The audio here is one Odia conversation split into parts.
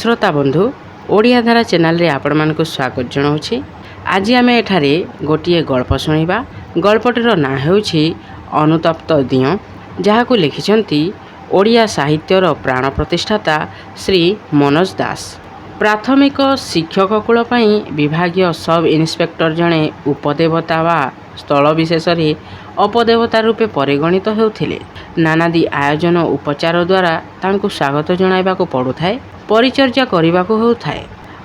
श्रोता बंधु ओडिया धारा चैनल रे आपण मानक स्वागत जनाऊँगी। आज आम एठारे गोटे गल्प शुणा। गल्पटर ना होछि अनुतप्त दियो, जहाकू लिखिछंती ओडिया साहित्यर प्राण प्रतिष्ठाता श्री मनोज दास। प्राथमिक शिक्षक कूल विभागीय सब इन्स्पेक्टर जड़े उपदेवता वा स्थल विशेष अपदेवता रूपे परिगणित होउथिले। नानादी आयोजन उपचार द्वारा तांको स्वागत जणाइबाकू पड़ुथाए, परिचर्या करबाकू होउथाए।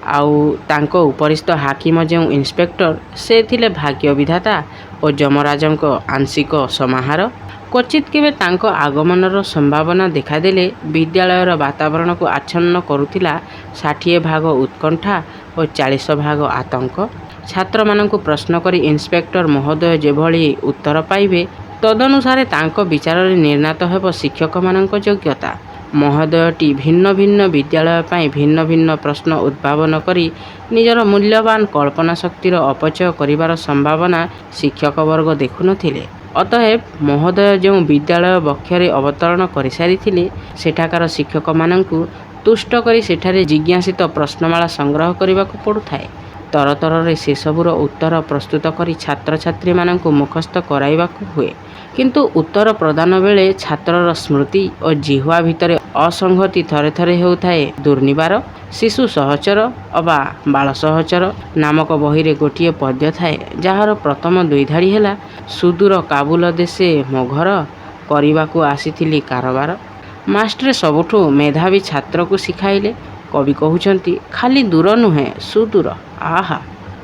आउ तांको उपरिस्थ हाकिम जो इन्स्पेक्टर से थिले भाग्य विधाता और जमराजंक आंशिक समाहार। क्वचित केवे तांको आगमनर संभावना देखादेले विद्यालयर वातावरण को आच्छन्न करुथिला 60 भाग उत्कंठा और 40 भाग आतंक। छात्र मानंकु प्रश्न करी इन्स्पेक्टर महोदय जेभली उत्तर पाइबे तदनुसारे तांको विचार निर्णीत हेब शिक्षक मानंक योग्यता। महोदयटी भिन्न भिन्न विद्यालय पाई भिन्न भिन्न प्रश्न उद्भावन करी निजर मूल्यवान कल्पना शक्तिर अपचय करिवार संभावना शिक्षक वर्ग देखुनथिले। अतएव महोदय जो विद्यालय बक्षरे अवतरण कर सारी सेठाकार शिक्षक मानंकु तुष्ट करी सेठारे जिज्ञासित प्रश्नमाला संग्रह करने को पड़ुथाए। तरतरे से सबूर उत्तर प्रस्तुत करी छात्र छात्री मानंकु मुखस्थ कराइबाकू हुए, किंतु उत्तर प्रदान बेले छात्रर स्मृति और जिह्वा भितर असंगति थरे थरे होउथाए दुर्निवार। शिशु सहचर अबा बाल सहचर नामक बही रे गोटे पद्य थाए, जार प्रथम दुई धाड़ी है सुदूर काबुल देशे मो घर करबाकू आसीथिली कारबार। मास्टरे सबुठू मेधावी छात्र को शिखाइले। कवि कहउछंती खाली दूर नुहे सुदूर। आहा,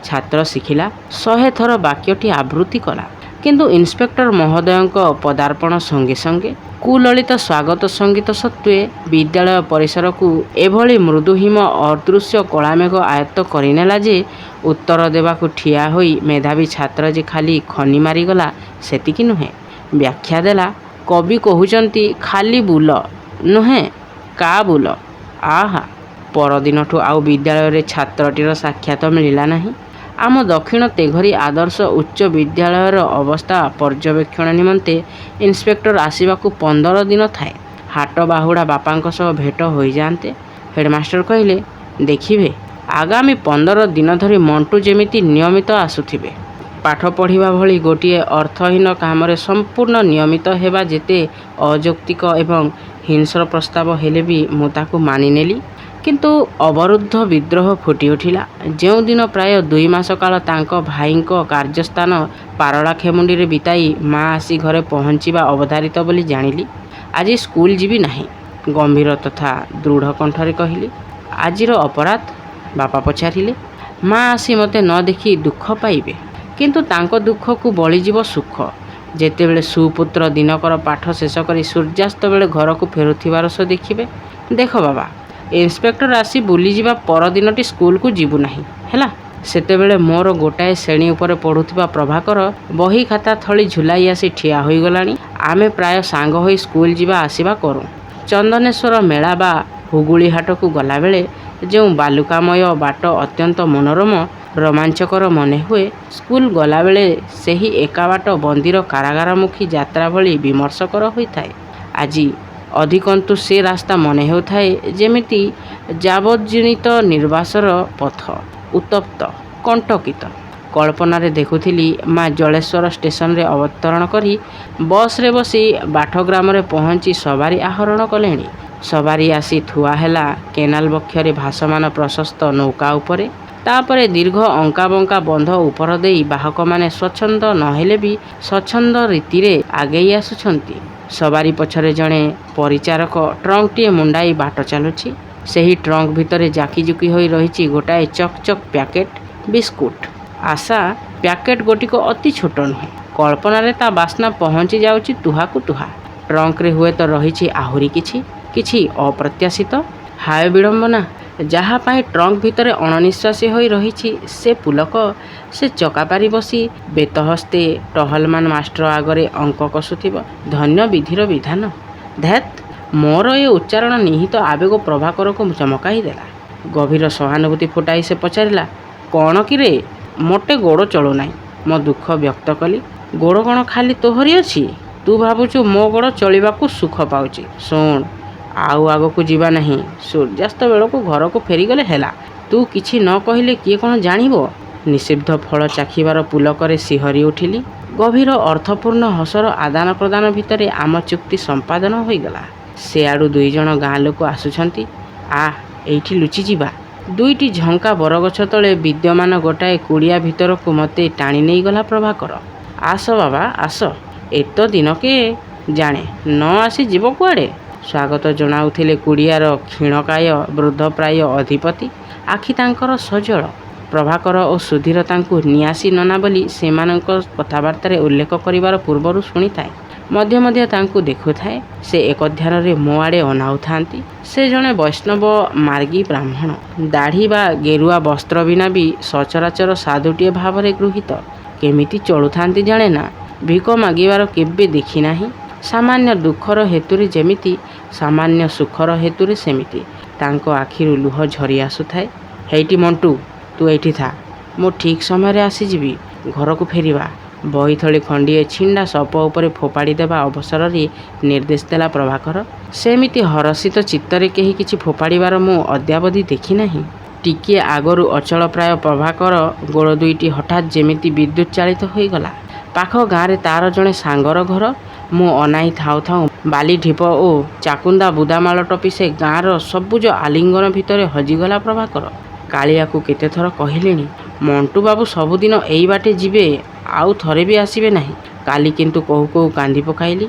छात्र शिखिला 100 थर वाक्यटी आवृत्ति कला, किंतु इन्स्पेक्टर महोदयଙ୍କ पदार्पण संगे संगे कुललित स्वागत संगीत सत्वे विद्यालय परिसर को एभली मृदुहिम अदृश्य कलामेघ आयत्त करिनेला जे उत्तर देवाकू ठिया होई मेधावी छात्र जे खाली खनी मारिगला सेतिकी नुहे। व्याख्या देला, कवि कहउचंती खाली बुल नुहे का बुल। आहा, परदिनठू आउ विद्यालय रे छात्रटीर साक्षात मिलिला नहीं। आम दक्षिण तेघरी आदर्श उच्च विद्यालयर अवस्था पर्यवेक्षण निमंते इन्स्पेक्टर आसवाकू 15 दिन थाए। हाट बाहुड़ा बापांक सह भेट हो जाते। हेडमास्टर कहले, देखिए आगामी 15 दिन धरी मंटू जेमिति नियमित आसुथिबे। पाठ पढ़िबा भली गोटे अर्थहीन काम संपूर्ण नियमित हेबा जेते अयौक्तिक एवं हिंस्र प्रस्ताव हेले भी मु ताकू मानिनेली। किंतु अवरुद्ध विद्रोह फुटी उठिला जो दिन प्राय 2 मास काल तांको भाईंको कार्यस्थान पारला खेमुंडी रे बिताई माँ आसी घरे पहुँचीबा अवधारित बोली जानिली। आज स्कूल जीवी नाही, गंभीर तथा दृढ़ कंठरे कहली। आजिर अपराध? बापा पचारिले। माँ आसी मते न देखी दुख पाइबे, किंतु तांको दुख को बलिजीव सुख। जेतेबेले सुपुत्र दिनकर पाठ शेष करी सूर्यास्त बेले घर को फेरुथिबार सो देखिबे। देख बाबा, इन्स्पेक्टर आसी बुली जीवा पर दिनटी स्कूल को जीवु नाही हैला। सेतेबेले मोर गोटाए श्रेणी उपरे पढ़ुथिबा प्रभाकर बही खाता थली झुलाई आसी ठिया होई गलानी। आमे प्राय सांग होई स्कूल जीवा आसीबा करूँ। चंदनेश्वर मेला बा हुगुली हाट को गला बेले जो बालुकामय बाट अत्यंत मनोरम रोमांचकर मने हुए, स्कूल गला बेले सेही एका बाट बंदीर कारागारमुखी यात्रा भली विमर्शकर होइथाए। आजी अधिकंतु से रास्ता मने होଥାଏ जेमिति जाबज्जनित निर्वासर पथ, उत्तप्त कंटकित। कल्पनारे देखुथिली माँ जलेश्वर स्टेशन रे अवतरण करी बस रे बसी बाठग्राम रे पहुँची सवारी आहरण कलेणी। सवारी आसी थुआ हैला केनाल बक्षरे भासमान प्रशस्त नौका उपरे। तापरे दीर्घ अंका बंका बंध उपर देई बाहक माने स्वच्छंद नहेले भी स्वच्छंद रीति रे आगेई आसुछंती। सवारी पछरे जड़े परिचारक ट्रंकटीए मुंडाई बाट चलुछि। सेही ट्रंक भितरे जाकीजुकी होई रहिछि गोटाए चकचक पैकेट बिस्कुट। आशा पैकेट गोटिक अति छोट नुहे। कल्पनारे ता बास्ना पहुँची जाउछि तुहाकू तुहा। ट्रंक रे हुए तो रहिछि आहुरी किछि अप्रत्याशित। हाय विडंबना, जहाँ पाई ट्रंक भितरे अणनिश्वासी होई रहिछि से पुलक से चकापारी बसी बेतहस्ते टहलमान मास्टर आगरे अंक कसुथिब। धन्य विधिर विधान। धैत, मोर ए उच्चारण निहित आवेग प्रभाकर को चमकाई देला। गभीर सहानुभूति फुटाई से पचारिला, कौन कि रे, मोटे गोड़ चलु नाई। मो दुख व्यक्त कली। गोड़ कौन खाली तोहरी अछि? तू भावुछु मो गोड़ चलिबाकू सुख पाउछि? शुण, ଆଉ ଆଗକୁ ଯିବା ନାହିଁ। ସୂର୍ଯ୍ୟାସ୍ତ ବେଳକୁ ଘରକୁ ଫେରିଗଲେ ହେଲା। ତୁ କିଛି ନ କହିଲେ କିଏ କ'ଣ ଜାଣିବ? ନିଷିଦ୍ଧ ଫଳ ଚାଖିବାର ପୁଲକରେ ଶିହରି ଉଠିଲି। ଗଭୀର ଅର୍ଥପୂର୍ଣ୍ଣ ହସର ଆଦାନ ପ୍ରଦାନ ଭିତରେ ଆମ ଚୁକ୍ତି ସମ୍ପାଦନ ହୋଇଗଲା। ସେଆଡ଼ୁ 2 ଜଣ ଗାଁ ଲୋକ ଆସୁଛନ୍ତି। ଏଇଠି ଲୁଚିଯିବା। 2ଟି ଝଙ୍କା ବରଗଛ ତଳେ ବିଦ୍ୟମାନ ଗୋଟାଏ କୁଡ଼ିଆ ଭିତରକୁ ମୋତେ ଟାଣି ନେଇଗଲା ପ୍ରଭାକର। ଆସ ବାବା ଆସ, ଏତ ଦିନକେ ଜାଣେ ନ ଆସି ଯିବ କୁଆଡ଼େ? ସ୍ୱାଗତ ଜଣାଉଥିଲେ କୁଡ଼ିଆର କ୍ଷୀଣକାୟ ବୃଦ୍ଧପ୍ରାୟ ଅଧିପତି। ଆଖି ତାଙ୍କର ସଜଳ। ପ୍ରଭାକର ଓ ସୁଧୀର ତାଙ୍କୁ ନିଆସି ନନା ବୋଲି ସେମାନଙ୍କ କଥାବାର୍ତ୍ତାରେ ଉଲ୍ଲେଖ କରିବାର ପୂର୍ବରୁ ଶୁଣିଥାଏ। ମଧ୍ୟ ମଧ୍ୟ ତାଙ୍କୁ ଦେଖୁଥାଏ। ସେ ଏକଧ୍ୟାନରେ ମୋ ଆଡ଼େ ଅନାଉଥାନ୍ତି। ସେ ଜଣେ ବୈଷ୍ଣବ ମାର୍ଗୀ ବ୍ରାହ୍ମଣ। ଦାଢ଼ି ବା ଗେରୁଆ ବସ୍ତ୍ର ବିନା ବି ସଚରାଚର ସାଧୁଟିଏ ଭାବରେ ଗୃହୀତ। କେମିତି ଚଳୁଥାନ୍ତି ଜାଣେ ନା। ଭିକ ମାଗିବାର କେବେ ଦେଖି ନାହିଁ। ସାମାନ୍ୟ ଦୁଃଖର ହେତୁରେ ଯେମିତି, ସାମାନ୍ୟ ସୁଖର ହେତୁରେ ସେମିତି। ତାଙ୍କ ଆଖିରୁ ଲୁହ ଝରି ଆସୁଥାଏ। ହେଇଟି ମଣ୍ଟୁ, ତୁ ଏଇଠି ଥା, ମୁଁ ଠିକ୍ ସମୟରେ ଆସିଯିବି। ଘରକୁ ଫେରିବା। ବହିଥଳି ଖଣ୍ଡିଏ ଛିଣ୍ଡା ସପ ଉପରେ ଫୋପାଡ଼ି ଦେବା ଅବସରରେ ନିର୍ଦ୍ଦେଶ ଦେଲା ପ୍ରଭାକର। ସେମିତି ହରଷିତ ଚିତ୍ତରେ କେହି କିଛି ଫୋପାଡ଼ିବାର ମୁଁ ଅଦ୍ୟାବଧି ଦେଖି ନାହିଁ। ଟିକିଏ ଆଗରୁ ଅଚଳ ପ୍ରାୟ ପ୍ରଭାକର ଗୋଡ଼ 2ଟି ହଠାତ୍ ଯେମିତି ବିଦ୍ୟୁତ୍ ଚାଳିତ ହୋଇଗଲା। ପାଖ ଗାଁରେ ତା'ର ଜଣେ ସାଙ୍ଗର ଘର। ମୁଁ ଅନାଇ ଥାଉଁ ଥାଉଁ ବାଲି ଢିପ ଓ ଚାକୁନ୍ଦା ବୁଦାମାଳ ଟପି ସେ ଗାଁର ସବୁଜ ଆଲିଙ୍ଗନ ଭିତରେ ହଜିଗଲା ପ୍ରଭାକର। କାଳିଆକୁ କେତେଥର କହିଲିଣି, ମଣ୍ଟୁ ବାବୁ ସବୁଦିନ ଏଇ ବାଟେ ଯିବେ, ଆଉ ଥରେ ବି ଆସିବେ ନାହିଁ। କାଲି କିନ୍ତୁ କହୁ କହୁ କାନ୍ଦି ପକାଇଲି।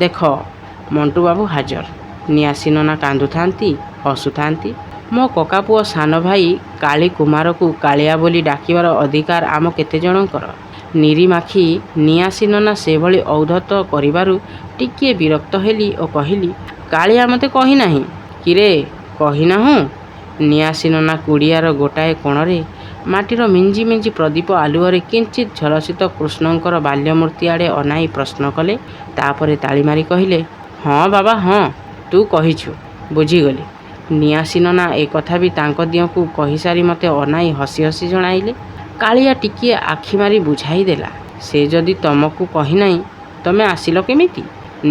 ଦେଖ, ମଣ୍ଟୁ ବାବୁ ହାଜର। ନିଆସି ନନା କାନ୍ଦୁଥାନ୍ତି, ହସୁଥାନ୍ତି। ମୋ କକାପୁଅ ସାନ ଭାଇ କାଳୀ କୁମାରକୁ କାଳିଆ ବୋଲି ଡାକିବାର ଅଧିକାର ଆମ କେତେଜଣଙ୍କର। ନିରିମାଖି ନିଆସି ନନା ସେଭଳି ଔଦ୍ଧତ କରିବାରୁ ଟିକିଏ ବିରକ୍ତ ହେଲି ଓ କହିଲି, କାଳିଆ ମୋତେ କହିନାହିଁ। କିରେ, କହିନାହୁଁ? ନିଆସି ନନା କୁଡ଼ିଆର ଗୋଟାଏ କୋଣରେ ମାଟିର ମିଞ୍ଜି ମିଞ୍ଜି ପ୍ରଦୀପ ଆଲୁଅରେ କିଞ୍ଚିତ୍ ଝଲସିତ କୃଷ୍ଣଙ୍କର ବାଲ୍ୟମୂର୍ତ୍ତି ଆଡ଼େ ଅନାଇ ପ୍ରଶ୍ନ କଲେ। ତାପରେ ତାଳି ମାରି କହିଲେ, ହଁ ବାବା ହଁ, ତୁ କହିଛୁ, ବୁଝିଗଲି। ନିଆସି ନନା ଏ କଥା ବି ତାଙ୍କ ଦିଅଁକୁ କହିସାରି ମୋତେ ଅନାଇ ହସି ହସି ଜଣାଇଲେ। କାଳିଆ ଟିକିଏ ଆଖି ମାରି ବୁଝାଇ ଦେଲା, ସେ ଯଦି ତମକୁ କହିନାହିଁ, ତମେ ଆସିଲ କେମିତି?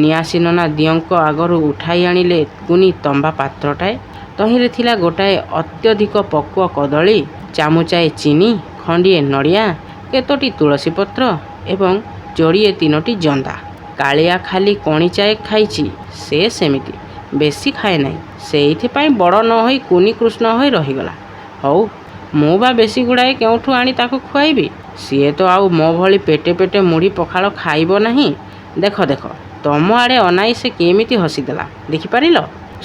ନିଆସି ନନା ଦିଅଁଙ୍କ ଆଗରୁ ଉଠାଇ ଆଣିଲେ କୁନି ତମ୍ବା ପାତ୍ରଟାଏ। ତହିଁରେ ଥିଲା ଗୋଟାଏ ଅତ୍ୟଧିକ ପକ୍ୱ କଦଳୀ, ଚାମୁଚାଏ ଚିନି, ଖଣ୍ଡିଏ ନଡ଼ିଆ, କେତୋଟି ତୁଳସୀ ପତ୍ର ଏବଂ ଯୋଡ଼ିଏ 3ଟି ଜନ୍ଦା। କାଳିଆ ଖାଲି କଣିଚାଏ ଖାଇଛି। ସେ ସେମିତି ବେଶୀ ଖାଏ ନାହିଁ। ସେଇଥିପାଇଁ ବଡ଼ ନ ହୋଇ କୁନି କୃଷ୍ଣ ହୋଇ ରହିଗଲା। ହଉ, ମୁଁ ବା ବେଶୀ ଗୁଡ଼ାଏ କେଉଁଠୁ ଆଣି ତାକୁ ଖୁଆଇବି? ସିଏ ତ ଆଉ ମୋ ଭଳି ପେଟେ ପେଟେ ମୁଢ଼ି ପଖାଳ ଖାଇବ ନାହିଁ। ଦେଖ ଦେଖ, ତମ ଆଡ଼େ ଅନାଇ ସେ କେମିତି ହସିଦେଲା, ଦେଖିପାରିଲ?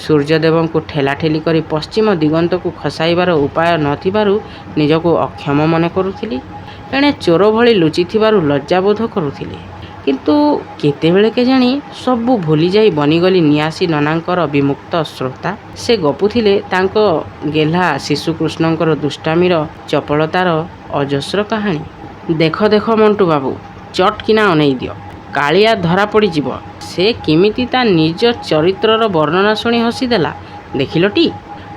ସୂର୍ଯ୍ୟଦେବଙ୍କୁ ଠେଲାଠେଲି କରି ପଶ୍ଚିମ ଦିଗନ୍ତକୁ ଖସାଇବାର ଉପାୟ ନଥିବାରୁ ନିଜକୁ ଅକ୍ଷମ ମନେ କରୁଥିଲି। ଏଣେ ଚୋର ଭଳି ଲୁଚିଥିବାରୁ ଲଜ୍ଜାବୋଧ କରୁଥିଲି। କିନ୍ତୁ କେତେବେଳେ କେଜାଣି ସବୁ ଭୁଲିଯାଇ ବନିଗଲି ନିଆସି ନନାଙ୍କର ବିମୁକ୍ତ ଶ୍ରୋତା। ସେ ଗପୁଥିଲେ ତାଙ୍କ ଗେହ୍ଲା ଶିଶୁକୃଷ୍ଣଙ୍କର ଦୁଷ୍ଟାମିର ଚପଳତାର ଅଜସ୍ର କାହାଣୀ। ଦେଖ ଦେଖ ମଣ୍ଟୁ ବାବୁ, ଚଟ୍ କିନା ଅନେଇ ଦିଅ, କାଳିଆ ଧରା ପଡ଼ିଯିବ। ସେ କେମିତି ତା ନିଜ ଚରିତ୍ରର ବର୍ଣ୍ଣନା ଶୁଣି ହସିଦେଲା, ଦେଖିଲଟି?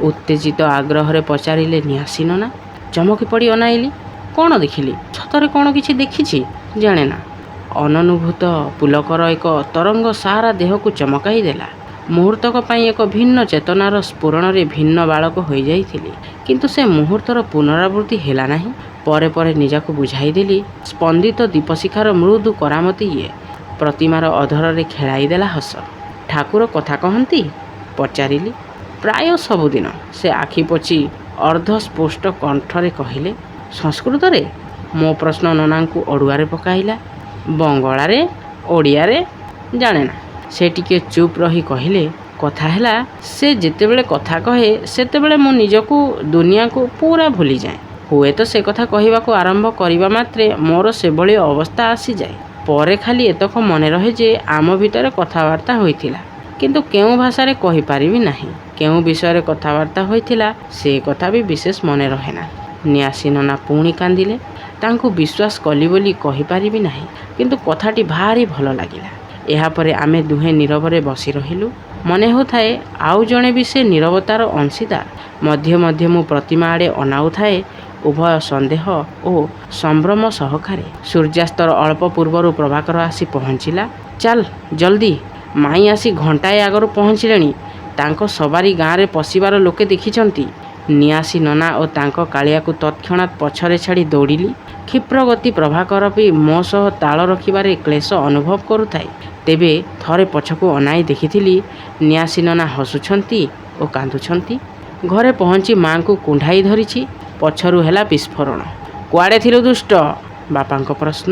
ଉତ୍ତେଜିତ ଆଗ୍ରହରେ ପଚାରିଲେ ନିଆସି ନନା। ଚମକି ପଡ଼ି ଅନାଇଲି। କ'ଣ ଦେଖିଲି? ସତରେ କ'ଣ କିଛି ଦେଖିଛି ଜାଣେ ନା। ଅନନୁଭୂତ ପୁଲକର ଏକ ତରଙ୍ଗ ସାରା ଦେହକୁ ଚମକାଇ ଦେଲା। ମୁହୂର୍ତ୍ତକ ପାଇଁ ଏକ ଭିନ୍ନ ଚେତନାର ସ୍ଫୁରଣରେ ଭିନ୍ନ ବାଳକ ହୋଇଯାଇଥିଲି। କିନ୍ତୁ ସେ ମୁହୂର୍ତ୍ତର ପୁନରାବୃତ୍ତି ହେଲା ନାହିଁ। ପରେ ପରେ ନିଜକୁ ବୁଝାଇ ଦେଲି, ସ୍ପନ୍ଦିତ ଦୀପଶିଖାର ମୃଦୁ କରାମତି ଇଏ। ପ୍ରତିମାର ଅଧରରେ ଖେଳାଇ ଦେଲା ହସ। ଠାକୁର କଥା କହନ୍ତି? ପଚାରିଲି। ପ୍ରାୟ ସବୁଦିନ, ସେ ଆଖି ପୋଛି ଅର୍ଦ୍ଧସ୍ପଷ୍ଟ କଣ୍ଠରେ କହିଲେ। ସଂସ୍କୃତରେ? ମୋ ପ୍ରଶ୍ନ ନନାଙ୍କୁ ଅଡ଼ୁଆରେ ପକାଇଲା। ବଙ୍ଗଳାରେ? ଓଡ଼ିଆରେ? ଜାଣେ ନା। ସେ ଟିକିଏ ଚୁପ୍ ରହି କହିଲେ, କଥା ହେଲା, ସେ ଯେତେବେଳେ କଥା କହେ ସେତେବେଳେ ମୁଁ ନିଜକୁ, ଦୁନିଆକୁ ପୁରା ଭୁଲିଯାଏ। ହୁଏତ ସେ କଥା କହିବାକୁ ଆରମ୍ଭ କରିବା ମାତ୍ରେ ମୋର ସେଭଳି ଅବସ୍ଥା ଆସିଯାଏ। ପରେ ଖାଲି ଏତକ ମନେ ରହେ ଯେ ଆମ ଭିତରେ କଥାବାର୍ତ୍ତା ହୋଇଥିଲା। କିନ୍ତୁ କେଉଁ ଭାଷାରେ କହିପାରିବି ନାହିଁ। କେଉଁ ବିଷୟରେ କଥାବାର୍ତ୍ତା ହୋଇଥିଲା ସେ କଥା ବି ବିଶେଷ ମନେ ରହେ ନା। ନିଆସି ନନା ପୁଣି କାନ୍ଦିଲେ। ତାଙ୍କୁ ବିଶ୍ୱାସ କଲି ବୋଲି କହିପାରିବି ନାହିଁ, କିନ୍ତୁ କଥାଟି ଭାରି ଭଲ ଲାଗିଲା। ଏହାପରେ ଆମେ ଦୁହେଁ ନୀରବରେ ବସି ରହିଲୁ। ମନେ ହେଉଥାଏ ଆଉ ଜଣେ ବି ସେ ନୀରବତାର ଅଂଶୀଦାର। ମଧ୍ୟେ ମଧ୍ୟେ ମୁଁ ପ୍ରତିମା ଆଡ଼େ ଅନାଉଥାଏ, ଉଭୟ ସନ୍ଦେହ ଓ ସମ୍ଭ୍ରମ ସହକାରେ। ସୂର୍ଯ୍ୟାସ୍ତର ଅଳ୍ପ ପୂର୍ବରୁ ପ୍ରଭାକର ଆସି ପହଞ୍ଚିଲା। ଚାଲ ଜଲ୍ଦି, ମାଇଁ ଆସି ଘଣ୍ଟାଏ ଆଗରୁ ପହଞ୍ଚିଲେଣି। ତାଙ୍କ ସବାରି ଗାଁରେ ପଶିବାର ଲୋକେ ଦେଖିଛନ୍ତି। ନିଆସି ନନା ଓ ତାଙ୍କ କାଳିଆକୁ ତତ୍କ୍ଷଣାତ୍ ପଛରେ ଛାଡ଼ି ଦୌଡ଼ିଲି। କ୍ଷିପ୍ରଗତି ପ୍ରଭାକର ବି ମୋ ସହ ତାଳ ରଖିବାରେ କ୍ଲେଶ ଅନୁଭବ କରୁଥାଏ। ତେବେ ଥରେ ପଛକୁ ଅନାଇ ଦେଖିଥିଲି ନିଆସି ନନା ହସୁଛନ୍ତି ଓ କାନ୍ଦୁଛନ୍ତି। ଘରେ ପହଞ୍ଚି ମା'ଙ୍କୁ କୁଣ୍ଢାଇ ଧରିଛି। ପଛରୁ ହେଲା ବିସ୍ଫୋରଣ। କୁଆଡ଼େ ଥିଲୁ ଦୁଷ୍ଟ? ବାପାଙ୍କ ପ୍ରଶ୍ନ।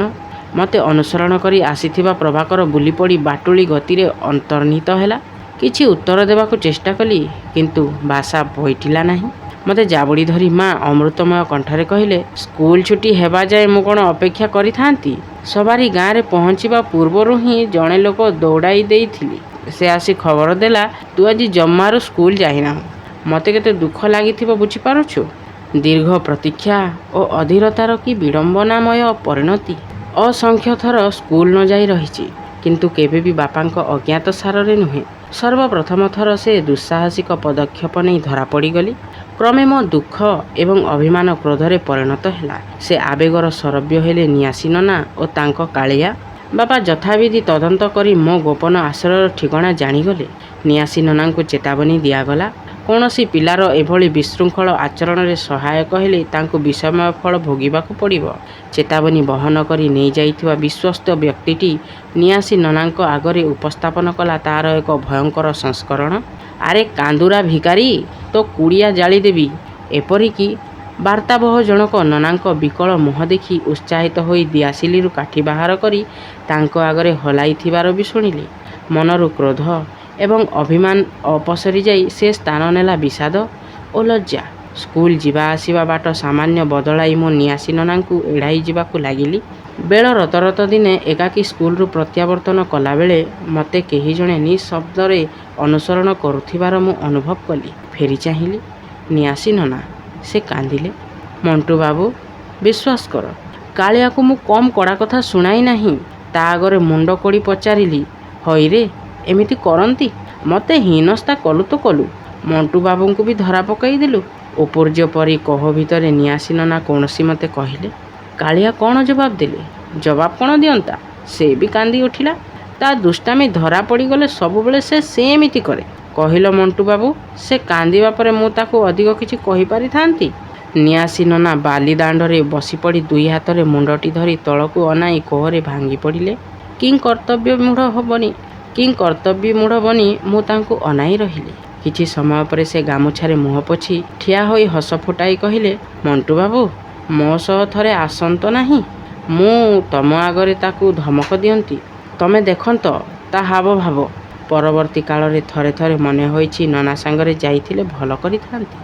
ମୋତେ ଅନୁସରଣ କରି ଆସିଥିବା ପ୍ରଭାକର ବୁଲିପଡ଼ି ବାଟୁଳି ଗତିରେ ଅନ୍ତର୍ନିହିତ ହେଲା। କିଛି ଉତ୍ତର ଦେବାକୁ ଚେଷ୍ଟା କଲି, କିନ୍ତୁ ଭାଷା ବହିଟିଲା ନାହିଁ। ମୋତେ ଜାବୁଡ଼ି ଧରି ମା ଅମୃତମୟ କଣ୍ଠରେ କହିଲେ, ସ୍କୁଲ ଛୁଟି ହେବା ଯାଏ ମୁଁ କ'ଣ ଅପେକ୍ଷା କରିଥାନ୍ତି? ସବାରି ଗାଁରେ ପହଞ୍ଚିବା ପୂର୍ବରୁ ହିଁ ଜଣେ ଲୋକ ଦୌଡ଼ାଇ ଦେଇଥିଲି। ସେ ଆସି ଖବର ଦେଲା, ତୁ ଆଜି ଜମାରୁ ସ୍କୁଲ ଯାଇନାହୁଁ। ମୋତେ କେତେ ଦୁଃଖ ଲାଗିଥିବ ବୁଝିପାରୁଛୁ? ଦୀର୍ଘ ପ୍ରତୀକ୍ଷା ଓ ଅଧୀରତାର କି ବିଡ଼ମ୍ବନାମୟ ପରିଣତି। ଅସଂଖ୍ୟ ଥର ସ୍କୁଲ ନ ଯାଇ ରହିଛି, କିନ୍ତୁ କେବେ ବି ବାପାଙ୍କ ଅଜ୍ଞାତସାରରେ ନୁହେଁ। ସର୍ବପ୍ରଥମ ଥର ସେ ଦୁଃସାହସିକ ପଦକ୍ଷେପ ନେଇ ଧରା ପଡ଼ିଗଲି। କ୍ରମେ ମୋ ଦୁଃଖ ଏବଂ ଅଭିମାନ କ୍ରୋଧରେ ପରିଣତ ହେଲା। ସେ ଆବେଗର ଶରବ୍ୟ ହେଲେ ନିଆସି ନନା ଓ ତାଙ୍କ କାଳିଆ। ବାପା ଯଥାବିଧି ତଦନ୍ତ କରି ମୋ ଗୋପନ ଆଶ୍ରୟର ଠିକଣା ଜାଣିଗଲେ। ନିଆସି ନନାଙ୍କୁ ଚେତାବନୀ ଦିଆଗଲା, କୌଣସି ପିଲାର ଏଭଳି ବିଶୃଙ୍ଖଳ ଆଚରଣରେ ସହାୟକ ହେଲେ ତାଙ୍କୁ ବିଷମୟ ଫଳ ଭୋଗିବାକୁ ପଡ଼ିବ। ଚେତାବନୀ ବହନ କରି ନେଇଯାଇଥିବା ବିଶ୍ୱସ୍ତ ବ୍ୟକ୍ତିଟି ନିଆସି ନନାଙ୍କ ଆଗରେ ଉପସ୍ଥାପନ କଲା ତା'ର ଏକ ଭୟଙ୍କର ସଂସ୍କରଣ। ଆରେ କାନ୍ଦୁରା ଭିକାରୀ, ତୋ କୁଡ଼ିଆ ଜାଳିଦେବି। ଏପରିକି ବାର୍ତ୍ତାବହ ଜଣକ ନନାଙ୍କ ବିକଳ ମୁହଁ ଦେଖି ଉତ୍ସାହିତ ହୋଇ ଦିଆସିଲିରୁ କାଠି ବାହାର କରି ତାଙ୍କ ଆଗରେ ହଲାଇଥିବାର ବି ଶୁଣିଲି। ମନରୁ କ୍ରୋଧ ଏବଂ ଅଭିମାନ ଅପସରି ଯାଇ ସେ ସ୍ଥାନ ନେଲା ବିଷାଦ ଓ ଲଜ୍ଜା। ସ୍କୁଲ ଯିବା ଆସିବା ବାଟ ସାମାନ୍ୟ ବଦଳାଇ ମୁଁ ନିଆସି ନନାଙ୍କୁ ଏଡ଼ାଇ ଯିବାକୁ ଲାଗିଲି। ବେଳ ରତରତ ଦିନେ ଏକାକୀ ସ୍କୁଲରୁ ପ୍ରତ୍ୟାବର୍ତ୍ତନ କଲାବେଳେ ମୋତେ କେହି ଜଣେ ନିଃଶବ୍ଦରେ ଅନୁସରଣ କରୁଥିବାର ମୁଁ ଅନୁଭବ କଲି। ଫେରି ଚାହିଁଲି, ନିଆସି ନନା। ସେ କାନ୍ଦିଲେ। ମଣ୍ଟୁ ବାବୁ, ବିଶ୍ୱାସ କର, କାଳିଆକୁ ମୁଁ କମ୍ କଡ଼ା କଥା ଶୁଣାଇ ନାହିଁ। ତା ଆଗରେ ମୁଣ୍ଡ କୋଡ଼ି ପଚାରିଲି, ହଇରେ, ଏମିତି କରନ୍ତି? ମୋତେ ହୀନସ୍ତା କଲୁ ତ କଲୁ, ମଣ୍ଟୁ ବାବୁଙ୍କୁ ବି ଧରା ପକାଇ ଦେଲୁ। ଉପର୍ଯ୍ୟ ପରି କୋହ ଭିତରେ ନିଆସି ନନା କୌଣସି ମତେ କହିଲେ। କାଳିଆ କ'ଣ ଜବାବ ଦେଲେ? ଜବାବ କ'ଣ ଦିଅନ୍ତା? ସେ ବି କାନ୍ଦି ଉଠିଲା। ତା ଦୁଷ୍ଟାମି ଧରା ପଡ଼ିଗଲେ ସବୁବେଳେ ସେ ସେମିତି କରେ। କହିଲ ମଣ୍ଟୁ ବାବୁ, ସେ କାନ୍ଦିବା ପରେ ମୁଁ ତାକୁ ଅଧିକ କିଛି କହିପାରିଥାନ୍ତି? ନିଆସି ନନା ବାଲି ଦାଣ୍ଡରେ ବସିପଡ଼ି ଦୁଇ ହାତରେ ମୁଣ୍ଡଟି ଧରି ତଳକୁ ଅନାଇ କୋହରେ ଭାଙ୍ଗି ପଡ଼ିଲେ। କିଂକର୍ତ୍ତବ୍ୟମୂଢ଼ ବନି ମୁଁ ତାଙ୍କୁ ଅନାଇ ରହିଲି। କିଛି ସମୟ ପରେ ସେ ଗାମୁଛାରେ ମୁହଁ ପୋଛି ଠିଆ ହୋଇ ହସ ଫୁଟାଇ କହିଲେ, ମଣ୍ଟୁ ବାବୁ, ମୋ ସହ ଥରେ ଆସନ୍ତ ନାହିଁ? ମୁଁ ତମ ଆଗରେ ତାକୁ ଧମକ ଦିଅନ୍ତି। ତମେ ଦେଖନ୍ତ ତା ହାବଭାବ। ପରବର୍ତ୍ତୀ କାଳରେ ଥରେ ଥରେ ମନେ ହୋଇଛି ନନା ସାଙ୍ଗରେ ଯାଇଥିଲେ ଭଲ କରିଥାନ୍ତି।